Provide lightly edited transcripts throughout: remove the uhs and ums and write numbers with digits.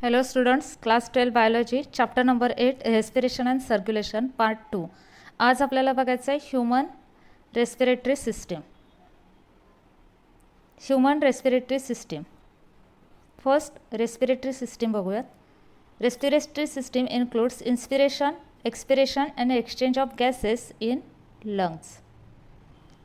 Hello students, class 12 biology, chapter number 8 respiration and circulation part 2. आज आपल्याला बघायचं आहे human respiratory system. Human respiratory system. First respiratory system बघूयात. Respiratory system includes inspiration, expiration and exchange of gases in lungs.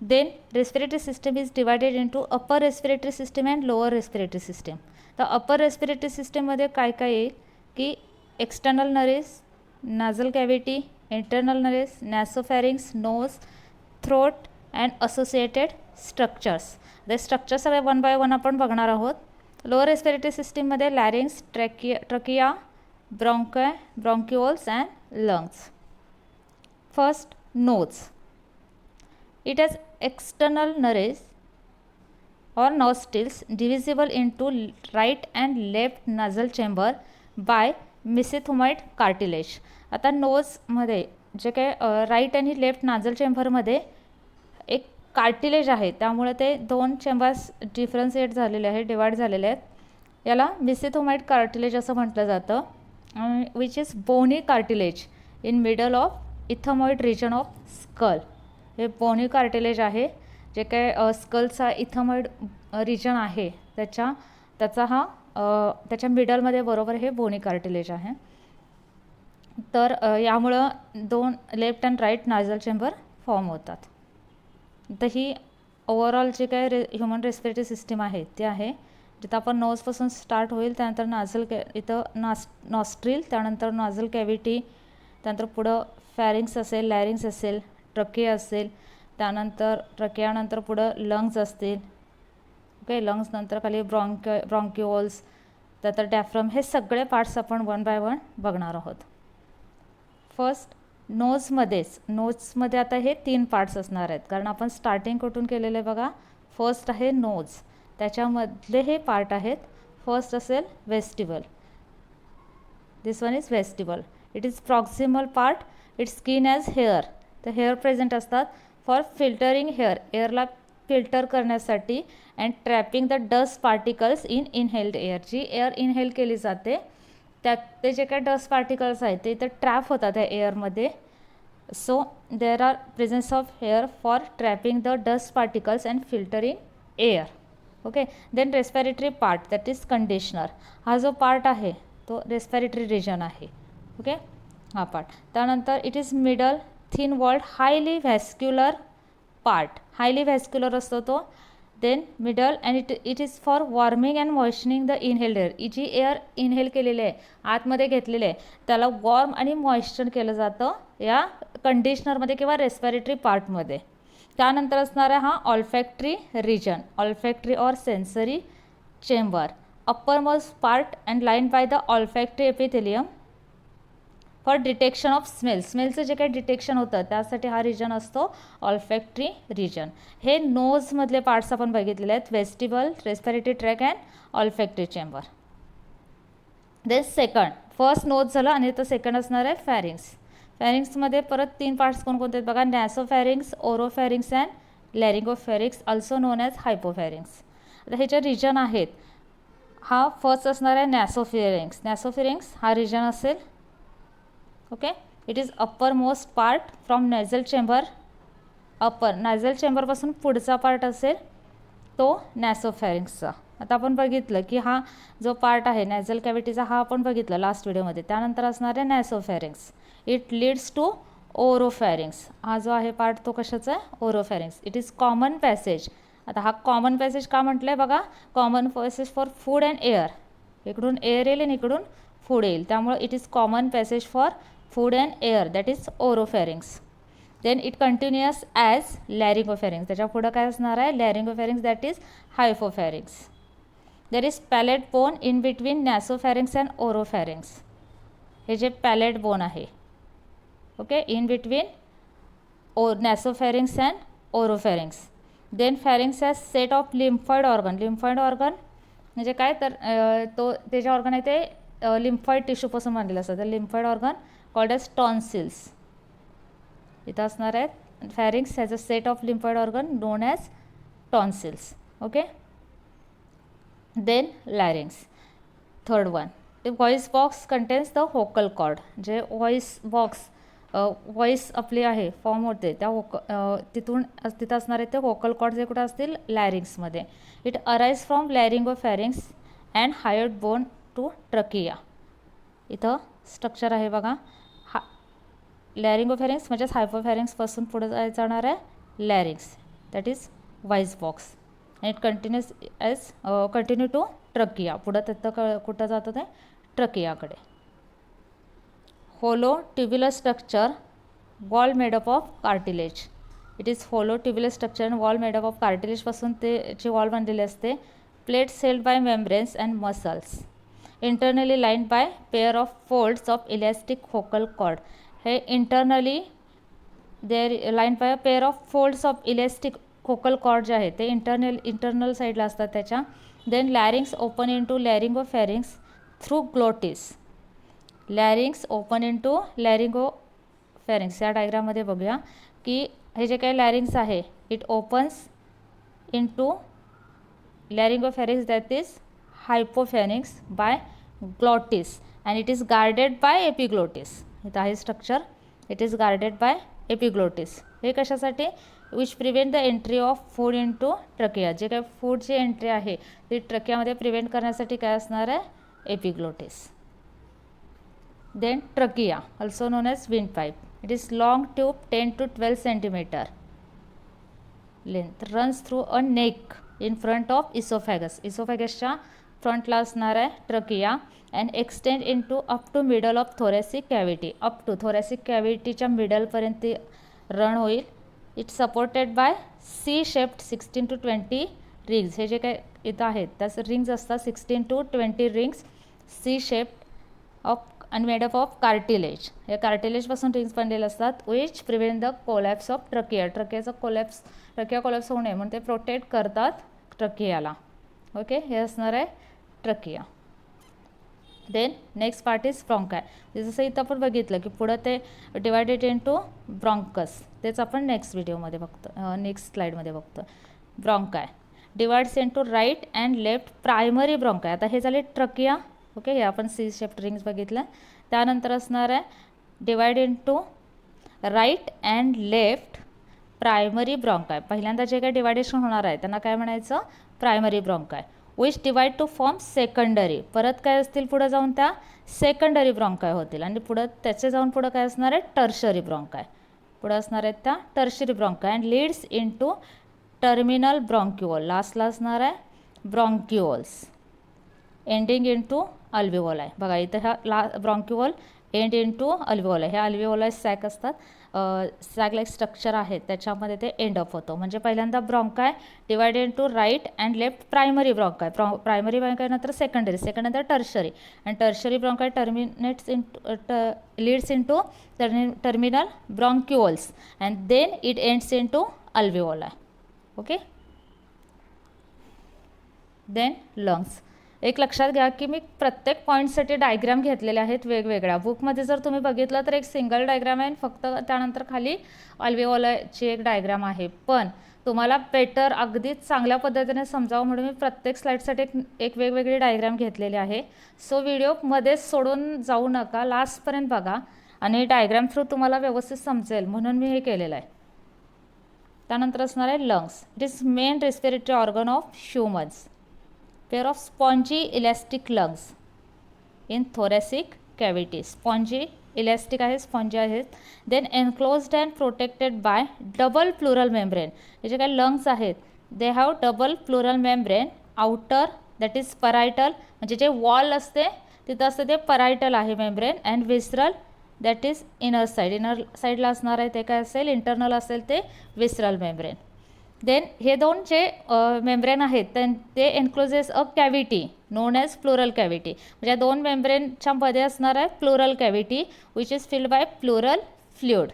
Then respiratory system is divided into upper respiratory system and lower respiratory system. तर upper respiratory सिस्टीममध्ये काय काय येईल की external nares, nasal cavity, internal nares, nasopharynx, nose, throat and associated structures. ते structure सगळे one by one आपण बघणार आहोत. लोअर रेस्पिरेटरी सिस्टीममध्ये larynx, trachea, bronchioles and lungs. First nose. It has external nares or nostrils divisible into right and left nasal chamber by mesenteroid cartilage. आता नोजमध्ये जे काय right आणि लेफ्ट नाझल चेंबरमध्ये एक कार्टिलेज आहे, त्यामुळे ते दोन चेंबर्स डिफरन्शिएट झालेले आहेत, डिवाइड झालेले आहेत. याला मेसेंथेरोइड कार्टिलेज असं म्हटलं जातं, which is bony cartilage in middle of ethmoid region of skull. हे बोनी कार्टिलेज आहे, जे काय स्कलचा इथमॉइड रिजन आहे त्याच्या मिडलमध्ये बरोबर हे बोनी कार्टिलेज आहे. तर यामुळं दोन left and right nasal chamber form होतात. तर ही ओव्हरऑल जे काय ह्युमन रेस्पिरेटरी सिस्टीम आहे ते आहे, जिथं आपण नोजपासून स्टार्ट होईल, त्यानंतर नाझल इथं नॉस्ट्रिल, त्यानंतर नाझल कॅव्हिटी, त्यानंतर पुढं फॅरिंग्स असेल, लॅरिंग्स असेल, ट्रकिया असेल, त्यानंतर ट्रकियानंतर पुढं लंग्स असतील. ओके, लंग्स नंतर खाली ब्रॉन्क्युओल्स, त्यानंतर डॅफ्रम. हे सगळे पार्ट्स आपण वन बाय वन बघणार आहोत. फर्स्ट नोजमध्ये आता हे 3 पार्ट्स असणार आहेत, कारण आपण स्टार्टिंग कुठून केलेलं आहे बघा. फर्स्ट आहे नोज, त्याच्यामधले हे पार्ट आहेत. फर्स्ट असेल vestibule. This one is vestibule. It is proximal part. It's skin as hair. तर हेअर प्रेझेंट असतात फॉर फिल्टरिंग हेअर, एअरला फिल्टर करण्यासाठी, and trapping the dust particles in inhaled air. जी एअर इनहेल केली जाते त्यात ते जे काही डस्ट पार्टिकल्स आहेत ते इथं ट्रॅप होतात त्या एअरमध्ये. So there are presence of hair for trapping the dust particles and filtering air. Okay, then respiratory part, that is conditioner. हा जो पार्ट आहे तो रेस्पिरेटरी रिजन आहे. ओके, हा पार्ट. त्यानंतर it is middle thin walled highly vascular part. Highly vascular असतो तो. Then middle and it is for warming and moistening the inhaled air. जी एअर इनहेल केलेली आहे, आतमध्ये घेतलेले आहे, त्याला वॉर्म आणि मॉइश्चर केलं जातं या कंडिशनरमध्ये किंवा रेस्पिरेटरी पार्टमध्ये. त्यानंतर असणारा हा olfactory region, olfactory or sensory chamber. Upper most part and line by the olfactory epithelium for detection of smell. स्मेलचं जे काही डिटेक्शन होतं त्यासाठी हा रिजन असतो ऑल्फॅक्टरी रिजन. हे नोजमधले पार्ट्स आपण बघितलेले आहेत, vestibule, respiratory tract and olfactory chamber. Then second, first nose झालं आणि तर सेकंड असणार आहे फॅरिंग्स. फॅरिंग्समध्ये परत 3 पार्ट्स कोणकोणते आहेत बघा. नॅसोफॅरिंग्स, ओरोफॅरिंग्स अँड लॅरिंगोफॅरिंग्स, ऑल्सो नोन ॲज हायपोफॅरिंग्स. आता हे जे रिजन आहेत, हा फर्स्ट असणार आहे नॅसोफॅरिंग्स. नॅसोफॅरिंग्स हा रिजन असेल. Okay, it is upper most part from nasal chamber. Upper nasal चेंबरपासून पुढचा पार्ट असेल तो नॅसोफॅरिंग्सचा. आता आपण बघितलं की हा जो पार्ट आहे नॅझल कॅव्हिटीचा, हा आपण बघितलं लास्ट व्हिडिओमध्ये. त्यानंतर असणार आहे nasopharynx. It leads to oropharynx. हा जो आहे पार्ट तो कशाचा आहे, oropharynx. It is common passage. आता हा कॉमन पॅसेज का म्हटलं आहे बघा, common passage for food and air. इकडून एअर येईल आणि इकडून फूड येईल, त्यामुळे it is common passage for food and air, that is oropharynx. Then it continues as laryngopharynx. त्याच्या पुढे काय असणार आहे, laryngopharynx, that is hypopharynx. There is palate bone in between nasopharynx and oropharynx. हे जे palate bone आहे, okay, in between nasopharynx and oropharynx. Then pharynx has set of lymphoid organ. lymphoid organ म्हणजे काय, तर तो ते जे ऑर्गन आहे ते लिम्फॉइड टिश्यूपासून बनलेलं असतं. तर lymphoid organ called as tonsils इथं असणार आहेत. Pharynx has a set of lymphoid organ known as tonsils. Okay, then larynx, third one. The voice box contains the vocal cord. जे voice box व्हॉइस आपली आहे form होते त्या तिथं असणारे ते व्होकल कॉर्ड जे कुठं असतील लॅरिंग्समध्ये. It arise from laryngopharynx and hyoid bone to trachea. इथं स्ट्रक्चर आहे बघा. लॅरिंगोफॅरिंग्स म्हणजेच हायपोफॅरिंग्सपासून पुढे जाणार आहे larynx, that is voice box. And it continue to trachea. पुढं तिथं कुठं जातं ते ट्रकियाकडे. hollow tubular structure, wall made up of cartilage. It is hollow tubular structure and wall made up of cartilage पासून ची wall बनलेली असते. Plates held by membranes and muscles. Internally lined by pair of folds of elastic vocal cord. हे internally they are lined by a pair of folds of elastic vocal cord जे आहे ते internal साईडला असतात त्याच्या. Then larynx open into laryngopharynx through glottis. Larynx open into laryngopharynx. या डायग्राममध्ये बघूया की हे जे काही लॅरिंग्स आहे it opens into laryngopharynx that is hypopharynx by glottis and it is guarded by epiglottis. इथं आहे structure. It is guarded by epiglottis. हे कशासाठी? Which prevent the entry of food into trachea. जे काही फूडची एंट्री आहे ती ट्रकियामध्ये prevent करण्यासाठी काय असणार आहे? Epiglottis. Then trachea, also known as windpipe. It is long tube 10 to 12 centimeter length, runs through a neck in front of esophagus. Esophagusच्या फ्रंटला असणार आहे trachea and extend into up to middle of thoracic cavity. up to thoracic cavityच्या मिडलपर्यंत run होईल. It supported by C-shaped 16 to 20 rings. हे जे काही इथं आहेत त्याच रिंग्स असतात 16 to 20 rings C-shaped of and made up of cartilage. या कार्टिलेजपासून रिंग्स बनलेले असतात which prevent the collapse of trachea. Trachea collapse होऊ नये म्हणून ते प्रोटेक्ट करतात ट्रकियाला. ओके, हे असणार आहे trachea. Then next part is bronchi. जसं इथं आपण बघितलं की पुढं ते डिवायडेड इंटू ब्रॉन्कस. तेच आपण नेक्स्ट व्हिडिओमध्ये बघतो, नेक्स्ट स्लाईडमध्ये बघतो. Bronchi divides into right and left primary bronchi. आता हे झाले ट्रकिया. ओके, हे आपण सी शेप्ड रिंग्स बघितलं. त्यानंतर असणार आहे divide into right and left primary bronchi. पहिल्यांदा जे काही डिवायडेशन होणार आहे त्यांना काय म्हणायचं? Primary bronchi. Which divide to form secondary. परत काय असतील पुढे जाऊन त्या सेकंडरी ब्रॉन्काय होतील आणि पुढं त्याचे जाऊन पुढं काय असणार आहे? Tertiary bronchi. पुढं असणार आहेत त्या tertiary bronchi and leads into terminal bronchiole. लास्टला असणार आहे ब्रॉन्क्युओल्स एंडिंग इंटू अल्व्हिओलाय. बघा इथं ह्या ब्रॉन्क्युओल एंड इंटू अल्व्हिओलाय. ह्या अल्व्हिओलाय सॅक असतात, सॅक लाईक स्ट्रक्चर आहे त्याच्यामध्ये ते एंड अप होतो. म्हणजे पहिल्यांदा bronchi divide into right and left primary bronchi. Primary bronchi नंतर सेकंडरी, नंतर tertiary and tertiary bronchi terminates leads into terminal bronchioles and then it ends into alveoli. Okay, then lungs. एक लक्षात घ्या की मी प्रत्येक पॉईंटसाठी डायग्राम घेतलेले आहेत वेगवेगळ्या. बुकमध्ये जर तुम्ही बघितलं तर एक सिंगल डायग्राम आहे, फक्त त्यानंतर खाली अल्व्हिओलायची एक डायग्राम आहे. पण तुम्हाला बेटर अगदी चांगल्या पद्धतीने समजावं म्हणून मी प्रत्येक स्लाईडसाठी एक वेगवेगळी डायग्राम घेतलेली आहे. सो व्हिडिओमध्येच सोडून जाऊ नका, लास्टपर्यंत बघा आणि डायग्राम थ्रू तुम्हाला व्यवस्थित समजेल म्हणून मी हे केलेलं आहे. त्यानंतर असणार आहे lungs. It is main respiratory organ of humans. Pair of spongy elastic lungs in thoracic cavity. Spongy elastic आहे, स्पॉन्जी आहेत. Then enclosed and protected by double pleural membrane. हे जे काही लंग्स आहेत they have double pleural membrane. Outer that is parietal, म्हणजे जे wall असते तिथं असतं ते परायटल आहे membrane. And visceral that is inner side. Inner साईडला असणार आहे ते काय असेल? इंटरनल असेल ते विसरल मेम्ब्रेन. देन हे दोन जे मेम्ब्रेन आहेत ते encloses a cavity known as pleural cavity. म्हणजे दोन मेम्ब्रेनच्या मध्ये असणार आहे pleural cavity which is filled by pleural fluid.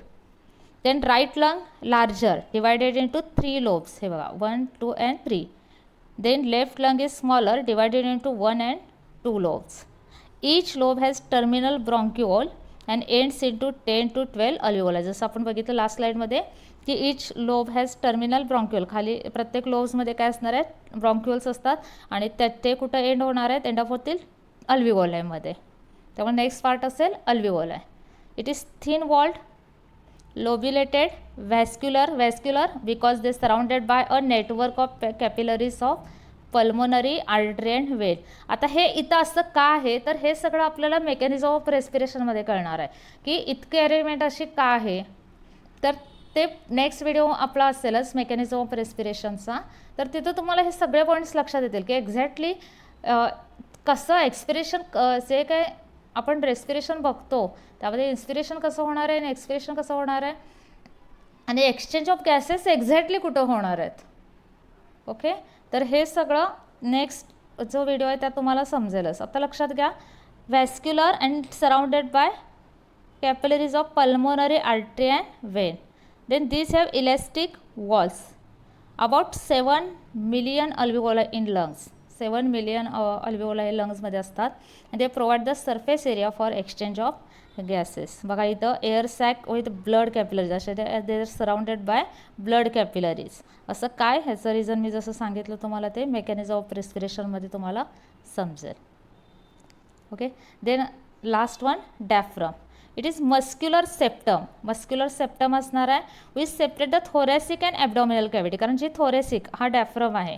Then right lung larger divided into 3 lobes. हे बघा 1, 2 and 3. Then left lung is smaller divided into 1 and 2 lobes. Each lobe has terminal bronchiole and ends into 10 to 12 alveoli. जसं आपण बघितलं last स्लाईडमध्ये की each lobe has terminal bronchiole. खाली प्रत्येक लोब्समध्ये काय असणार आहेत? ब्रॉन्क्युअल्स असतात आणि ते कुठं एंड होणार आहेत? एंड अप होतील अल्विओलायमध्ये. त्यामुळे नेक्स्ट पार्ट असेल alveoli. It is thin walled, lobulated, vascular because they surrounded by a network of capillaries of pulmonary artery and vein. आता हे इथं असं का आहे तर हे सगळं आपल्याला मेकॅनिझम ऑफ रेस्पिरेशनमध्ये कळणार आहे की इतके अरेंजमेंट अशी का आहे. तर ते नेक्स्ट व्हिडिओ आपला असेलच मेकॅनिझम ऑफ रेस्पिरेशनचा. तर तिथं तुम्हाला हे सगळे पॉईंट्स लक्षात येतील की एक्झॅक्टली कसं एक्सपिरेशन जे काय आपण रेस्पिरेशन बघतो त्यामध्ये इन्स्पिरेशन कसं होणार आहे आणि एक्सपिरेशन कसं होणार आहे आणि एक्सचेंज ऑफ गॅसेस एक्झॅक्टली कुठं होणार आहेत. ओके, तर हे सगळं नेक्स्ट जो व्हिडिओ आहे त्यात तुम्हाला समजेलच. आता लक्षात घ्या, vascular and surrounded by capillaries of pulmonary artery and vein. Then this have elastic walls. About 7 million alveoli in lungs. 7 million alveoli लंग्समध्ये असतात. आणि ते provide the surface area for exchange of gases. बघा इथं air sac with blood capillaries असे they are surrounded by blood capillaries. असं काय ह्याचं रिझन मी जसं सांगितलं तुम्हाला ते मेकॅनिझम ऑफ रेस्पिरेशनमध्ये तुम्हाला समजेल. Okay, then last one diaphragm. It is muscular septum. Muscular septum असणार आहे which separate the thoracic and abdominal cavity. कारण जी थोरॅसिक हा डायफ्रम आहे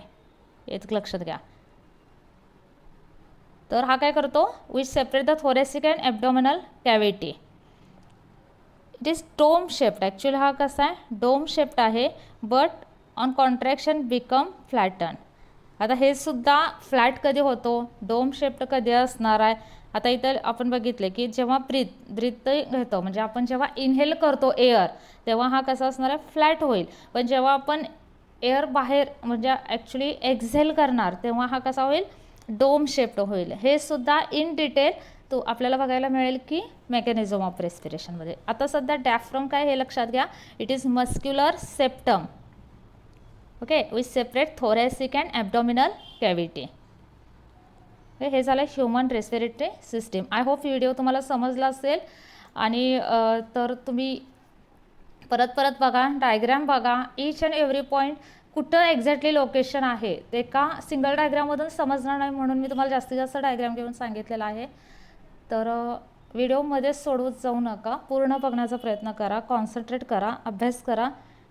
एक लक्षात घ्या. तर हा काय करतो which separate the thoracic and abdominal cavity. It is dome shaped. Actually हा कसा आहे डोम शेप्ड आहे but on contraction become flatten. आता हे सुद्धा फ्लॅट कधी होतो डोम शेप्ड कधी असणार आहे. आता इथं आपण बघितले की जेव्हा ब्रीथ घेतो म्हणजे आपण जेव्हा इनहेल करतो एअर तेव्हा हा कसा असणार आहे फ्लॅट होईल. पण जेव्हा आपण एअर बाहेर म्हणजे ॲक्च्युली एक्झेल करणार तेव्हा हा कसा होईल डोम शेप्ड होईल. हे सुद्धा इन डिटेल तो आपल्याला बघायला मिळेल की मेकॅनिझम ऑफ रेस्पिरेशनमध्ये. आता सध्या डायफ्रम काय हे लक्षात घ्या. It is muscular septum. Okay, which separate thoracic and abdominal cavity. हे झालं human respiratory system. I hope video तुम्हाला समजला असेल. आणि तर तुम्ही परत बघा, डायग्रॅम बघा, ईच अँड एव्हरी पॉईंट कुठं एक्झॅक्टली लोकेशन आहे ते का सिंगल डायग्राममधून समजणार नाही म्हणून मी तुम्हाला जास्तीत जास्त डायग्राम घेऊन सांगितलेलं आहे. तर व्हिडिओमध्येच सोडवत जाऊ नका, पूर्ण बघण्याचा प्रयत्न करा, कॉन्सन्ट्रेट करा, अभ्यास करा,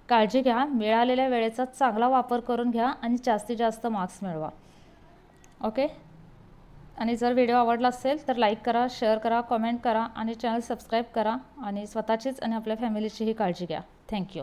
काळजी घ्या, मिळालेल्या वेळेचा चांगला वापर करून घ्या आणि जास्तीत जास्त मार्क्स मिळवा. ओके, आणि जर व्हिडिओ आवडला असेल तर लाईक करा, शेअर करा, कमेंट करा आणि चॅनल सबस्क्राईब करा आणि स्वतःचीच आणि आपल्या फॅमिलीचीही काळजी घ्या. थँक्यू.